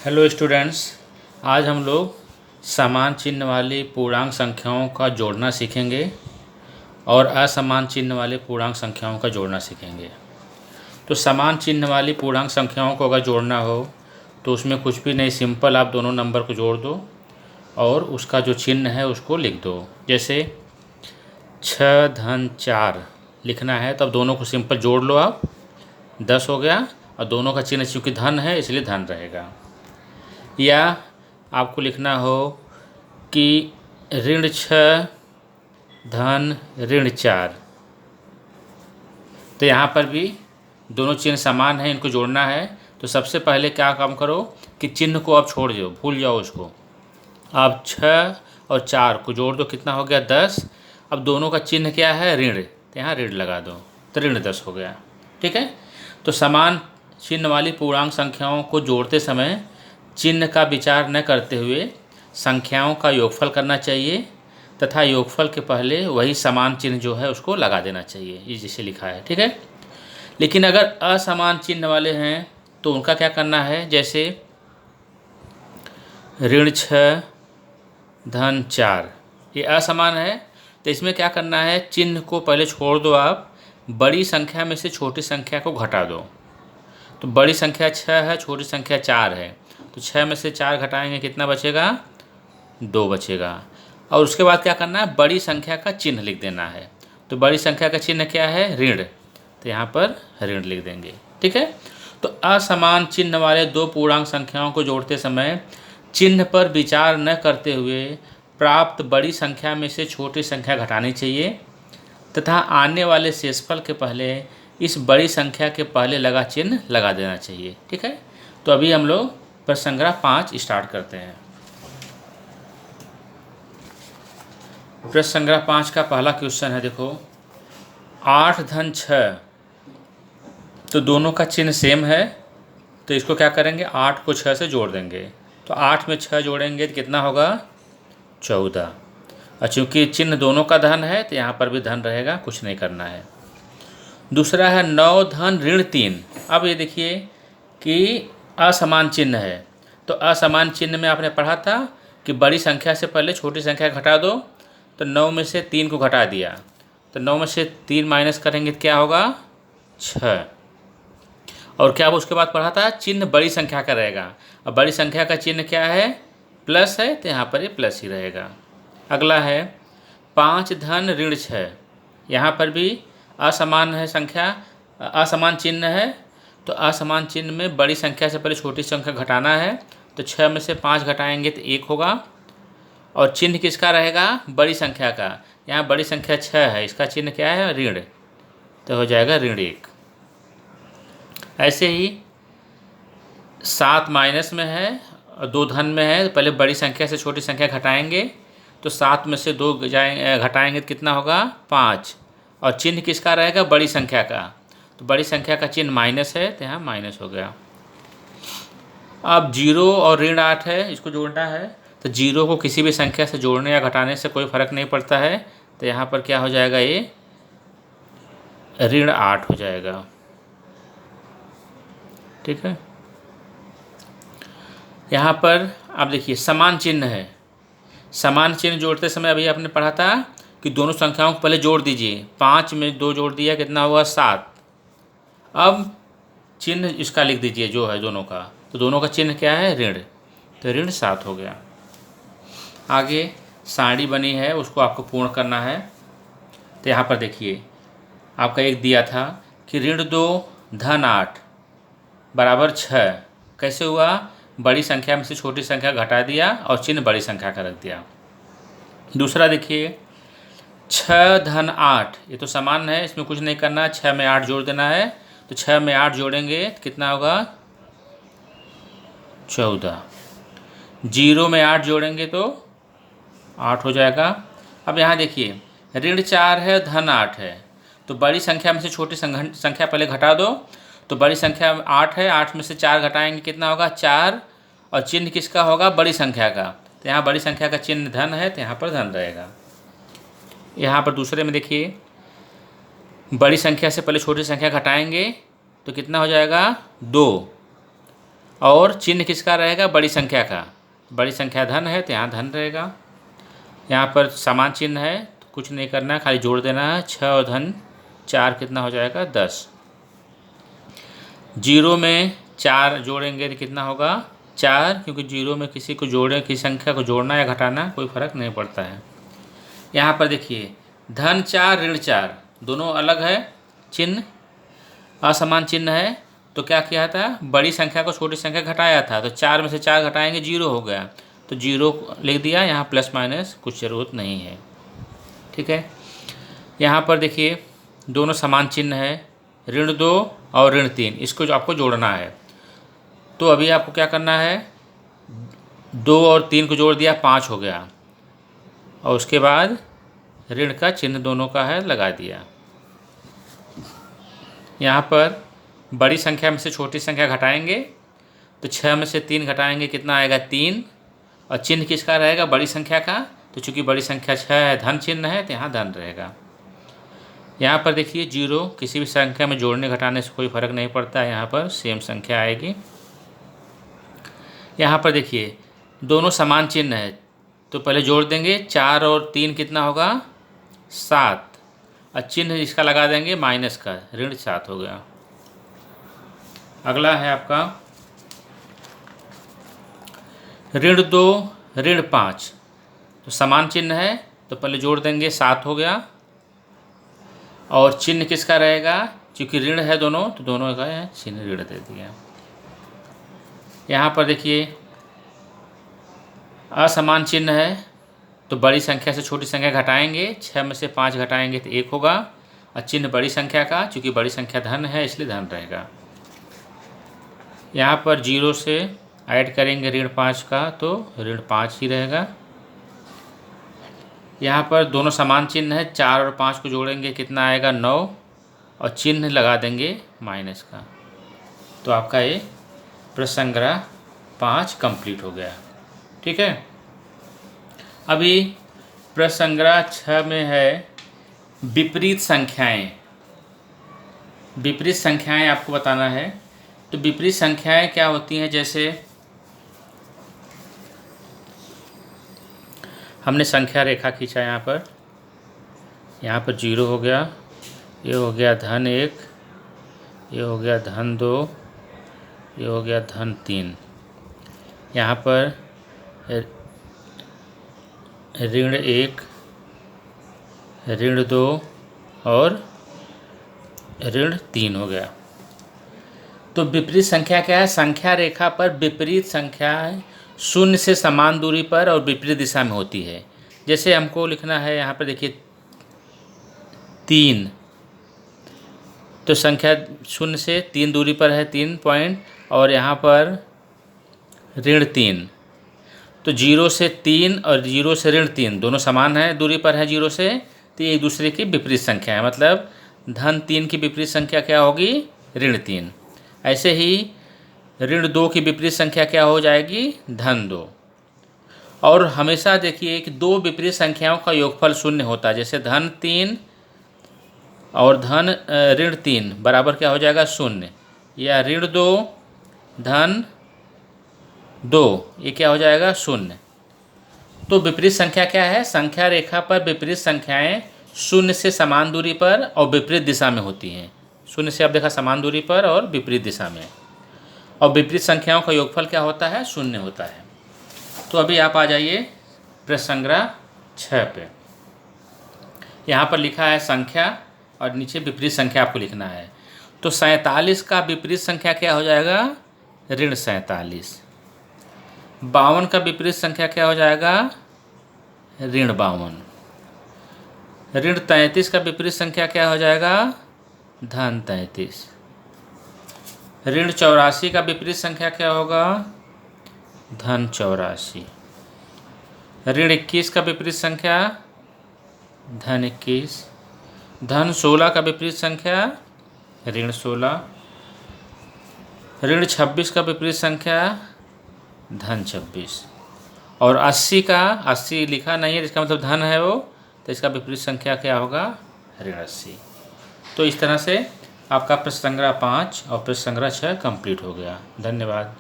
Hello students, आज हम लोग समान चिन्ह वाली पूर्णांक संख्याओं का जोड़ना सीखेंगे और असमान चिन्ह वाले पूर्णांक संख्याओं का जोड़ना सीखेंगे। तो समान चिन्ह वाली पूर्णांक संख्याओं को अगर जोड़ना हो तो उसमें कुछ भी नहीं, सिंपल आप दोनों नंबर को जोड़ दो और उसका जो चिन्ह है उसको लिख दो। जैसे 6-4 लिखना है तो अब दोनों को सिंपल जोड़ लो आप, 10 हो गया और दोनों का चिन्ह चूँकि धन है इसलिए धन रहेगा। या आपको लिखना हो कि ऋण 6 धन ऋण 4, तो यहाँ पर भी दोनों चिन्ह समान हैं, इनको जोड़ना है। तो सबसे पहले क्या काम करो कि चिन्ह को आप छोड़ दो, भूल जाओ उसको। आप 6 और 4 को जोड़ दो, कितना हो गया 10। अब दोनों का चिन्ह क्या है ऋण, तो यहाँ ऋण लगा दो तो ऋण 10 हो गया। ठीक है, तो समान चिन्ह वाली पूर्णांक संख्याओं को जोड़ते समय चिन्ह का विचार न करते हुए संख्याओं का योगफल करना चाहिए तथा योगफल के पहले वही समान चिन्ह जो है उसको लगा देना चाहिए, ये जैसे लिखा है। ठीक है, लेकिन अगर असमान चिन्ह वाले हैं तो उनका क्या करना है। जैसे ऋण 6 धन 4, ये असमान है तो इसमें क्या करना है, चिन्ह को पहले छोड़ दो आप, बड़ी संख्या में से छोटी संख्या को घटा दो। तो बड़ी संख्या 6 है, छोटी संख्या 4 है, तो 6 में से 4 घटाएंगे कितना बचेगा, 2 बचेगा। और उसके बाद क्या करना है, बड़ी संख्या का चिन्ह लिख देना है। तो बड़ी संख्या का चिन्ह क्या है, ऋण, तो यहाँ पर ऋण लिख देंगे। ठीक है, तो असमान चिन्ह वाले दो पूर्णांक संख्याओं को जोड़ते समय चिन्ह पर विचार न करते हुए प्राप्त बड़ी संख्या में से छोटी संख्या घटानी चाहिए तथा आने वाले शेषफल के पहले इस बड़ी संख्या के पहले लगा चिन्ह लगा देना चाहिए। ठीक है, तो अभी हम लोग प्रश्न संख्या 5 स्टार्ट करते हैं। प्रश्न संख्या 5 का पहला क्वेश्चन है, देखो 8 धन 6, तो दोनों का चिन्ह सेम है तो इसको क्या करेंगे, 8 को 6 से जोड़ देंगे। तो 8 में 6 जोड़ेंगे तो कितना होगा, 14। और चूँकि चिन्ह दोनों का धन है तो यहाँ पर भी धन रहेगा, कुछ नहीं करना है। दूसरा है 9 धन ऋण 3। अब ये देखिए कि असमान चिन्ह है, तो असमान चिन्ह में आपने पढ़ा था कि बड़ी संख्या से पहले छोटी संख्या घटा दो। तो 9 में से 3 को घटा दिया, तो 9 में से 3 माइनस करेंगे तो क्या होगा, 6। और क्या उसके बाद पढ़ा था, चिन्ह बड़ी संख्या का रहेगा। अब बड़ी संख्या का चिन्ह क्या है, प्लस है, तो यहाँ पर ये प्लस ही रहेगा। अगला है 5 धन ऋण 6, यहाँ पर भी असमान है संख्या, असमान चिन्ह है, तो असमान चिन्ह में बड़ी संख्या से पहले छोटी संख्या घटाना है। तो 6 में से 5 घटाएंगे तो 1 होगा और चिन्ह किसका रहेगा, बड़ी संख्या का। यहाँ बड़ी संख्या 6 है, इसका चिन्ह क्या है, ऋण, तो हो जाएगा ऋण 1। ऐसे ही 7 माइनस में है और 2 धन में है, पहले बड़ी संख्या से छोटी संख्या घटाएंगे। तो 7 में से 2 घटाएंगे तो कितना होगा, 5, और चिन्ह किसका रहेगा, बड़ी संख्या का। तो बड़ी संख्या का चिन्ह माइनस है तो यहाँ माइनस हो गया। अब 0 और ऋण 8 है, इसको जोड़ना है। तो 0 को किसी भी संख्या से जोड़ने या घटाने से कोई फर्क नहीं पड़ता है, तो यहाँ पर क्या हो जाएगा, ये ऋण 8 हो जाएगा। ठीक है, यहाँ पर आप देखिए समान चिन्ह है, समान चिन्ह जोड़ते समय अभी आपने पढ़ा था कि दोनों संख्याओं को पहले जोड़ दीजिए। 5 में 2 जोड़ दिया, कितना हुआ, 7। अब चिन्ह इसका लिख दीजिए जो है दोनों का, तो दोनों का चिन्ह क्या है, ऋण, तो ऋण 7 हो गया। आगे सारणी बनी है, उसको आपको पूर्ण करना है। तो यहाँ पर देखिए आपका एक दिया था कि ऋण 2 धन 8 बराबर 6, कैसे हुआ, बड़ी संख्या में से छोटी संख्या घटा दिया और चिन्ह बड़ी संख्या का रख दिया। दूसरा देखिए 6 धन 8, ये तो समान है, इसमें कुछ नहीं करना, 6 में 8 जोड़ देना है। तो 6 में 8 जोड़ेंगे तो कितना होगा, 14। 0 में 8 जोड़ेंगे तो 8 हो जाएगा। अब यहाँ देखिए ऋण 4 है, धन 8 है, तो बड़ी संख्या में से छोटी संख्या पहले घटा दो। तो बड़ी संख्या 8 है, 8 में से 4 घटाएंगे कितना होगा, 4, और चिन्ह किसका होगा, बड़ी संख्या का। तो यहाँ बड़ी संख्या का चिन्ह धन है तो यहाँ पर धन रहेगा। यहाँ पर दूसरे में देखिए बड़ी संख्या से पहले छोटी संख्या घटाएंगे तो कितना हो जाएगा, 2, और चिन्ह किसका रहेगा, बड़ी संख्या का। बड़ी संख्या धन है तो यहाँ धन रहेगा। यहाँ पर समान चिन्ह है तो कुछ नहीं करना है, खाली जोड़ देना है। 6 और धन 4 कितना हो जाएगा, 10। 0 में 4 जोड़ेंगे तो कितना होगा, 4, क्योंकि 0 में किसी को जोड़े, किसी संख्या को जोड़ना या घटाना कोई फर्क नहीं पड़ता है। यहाँ पर देखिए धन 4 ऋण 4 दोनों अलग है, चिन्ह असमान चिन्ह है। तो क्या किया था, बड़ी संख्या को छोटी संख्या घटाया था, तो 4 में से 4 घटाएंगे 0 हो गया, तो 0 लिख दिया। यहाँ प्लस माइनस कुछ ज़रूरत नहीं है, ठीक है। यहाँ पर देखिए दोनों समान चिन्ह है, ऋण 2 और ऋण 3, इसको जो आपको जोड़ना है। तो अभी आपको क्या करना है, 2 और 3 को जोड़ दिया, 5 हो गया, और उसके बाद ऋण का चिन्ह दोनों का है, लगा दिया। यहाँ पर बड़ी संख्या में से छोटी संख्या घटाएंगे तो 6 में से 3 घटाएंगे कितना आएगा, 3, और चिन्ह किसका रहेगा, बड़ी संख्या का। तो चूंकि बड़ी संख्या 6 है, धन चिन्ह है, तो यहाँ धन रहेगा। यहाँ पर देखिए 0 किसी भी संख्या में जोड़ने घटाने से कोई फर्क नहीं पड़ता है, यहाँ पर सेम संख्या आएगी। यहाँ पर देखिए दोनों समान चिन्ह है, तो पहले जोड़ देंगे, 4 और 3 कितना होगा, 7, और चिन्ह इसका लगा देंगे माइनस का, ऋण 7 हो गया। अगला है आपका ऋण 2 ऋण 5, तो समान चिन्ह है, तो पहले जोड़ देंगे, 7 हो गया, और चिन्ह किसका रहेगा, क्योंकि ऋण है दोनों, तो दोनों का है चिन्ह ऋण दे दिया। यहाँ पर देखिए असमान चिन्ह है, तो बड़ी संख्या से छोटी संख्या घटाएंगे, 6 में से 5 घटाएंगे तो 1 होगा, और चिन्ह बड़ी संख्या का, चूँकि बड़ी संख्या धन है इसलिए धन रहेगा। यहाँ पर 0 से ऐड करेंगे ऋण 5 का, तो ऋण 5 ही रहेगा। यहाँ पर दोनों समान चिन्ह है, 4 और 5 को जोड़ेंगे कितना आएगा, 9, और चिन्ह लगा देंगे माइनस का। तो आपका ये प्रश्न संग्रह 5 कंप्लीट हो गया, ठीक है। अभी प्रश्न संग्रह 6 में है विपरीत संख्याएं। विपरीत संख्याएं आपको बताना है। तो विपरीत संख्याएं क्या होती हैं, जैसे हमने संख्या रेखा खींचा, यहाँ पर 0 हो गया, ये हो गया धन 1, ये हो गया धन 2, ये हो गया धन 3। यहाँ पर ऋण 1, ऋण 2 और ऋण 3 हो गया। तो विपरीत संख्या क्या है, संख्या रेखा पर विपरीत संख्याएं शून्य से समान दूरी पर और विपरीत दिशा में होती है। जैसे हमको लिखना है, यहाँ पर देखिए 3, तो संख्या शून्य से 3 दूरी पर है, 3 पॉइंट, और यहाँ पर ऋण 3, तो 0 से 3 और 0 से ऋण 3 दोनों समान है दूरी पर है 0 से, तो ये एक दूसरे की विपरीत संख्या है। मतलब धन 3 की विपरीत संख्या क्या होगी, ऋण 3। ऐसे ही ऋण 2 की विपरीत संख्या क्या हो जाएगी, धन 2। और हमेशा देखिए कि 2 विपरीत संख्याओं का योगफल शून्य होता है। जैसे धन 3 और ऋण 3 बराबर क्या हो जाएगा, शून्य, या ऋण 2 धन 2 ये क्या हो जाएगा, शून्य। तो विपरीत संख्या क्या है, संख्या रेखा पर विपरीत संख्याएं शून्य से समान दूरी पर और विपरीत दिशा में होती हैं। शून्य से आप देखा समान दूरी पर और विपरीत दिशा में, और विपरीत संख्याओं का योगफल क्या होता है, शून्य होता है। तो अभी आप आ जाइए प्रश्न संग्रह 6 पे। यहाँ पर लिखा है संख्या और नीचे विपरीत संख्या आपको लिखना है। तो 47 का विपरीत संख्या क्या हो जाएगा, ऋण 47। 52 का विपरीत संख्या क्या हो जाएगा, ऋण 52। ऋण 33 का विपरीत संख्या क्या हो जाएगा, धन 33। ऋण 84 का विपरीत संख्या क्या होगा, धन 84। ऋण 21 का विपरीत संख्या, धन 21। धन 16 का विपरीत संख्या, ऋण 16। ऋण 26 का विपरीत संख्या, धन 26। और 80 लिखा नहीं है, जिसका मतलब धन है वो, तो इसका विपरीत संख्या क्या होगा, ऋण 80। तो इस तरह से आपका प्रश्न संग्रह 5 और प्रश्न संग्रह 6 कंप्लीट हो गया। धन्यवाद।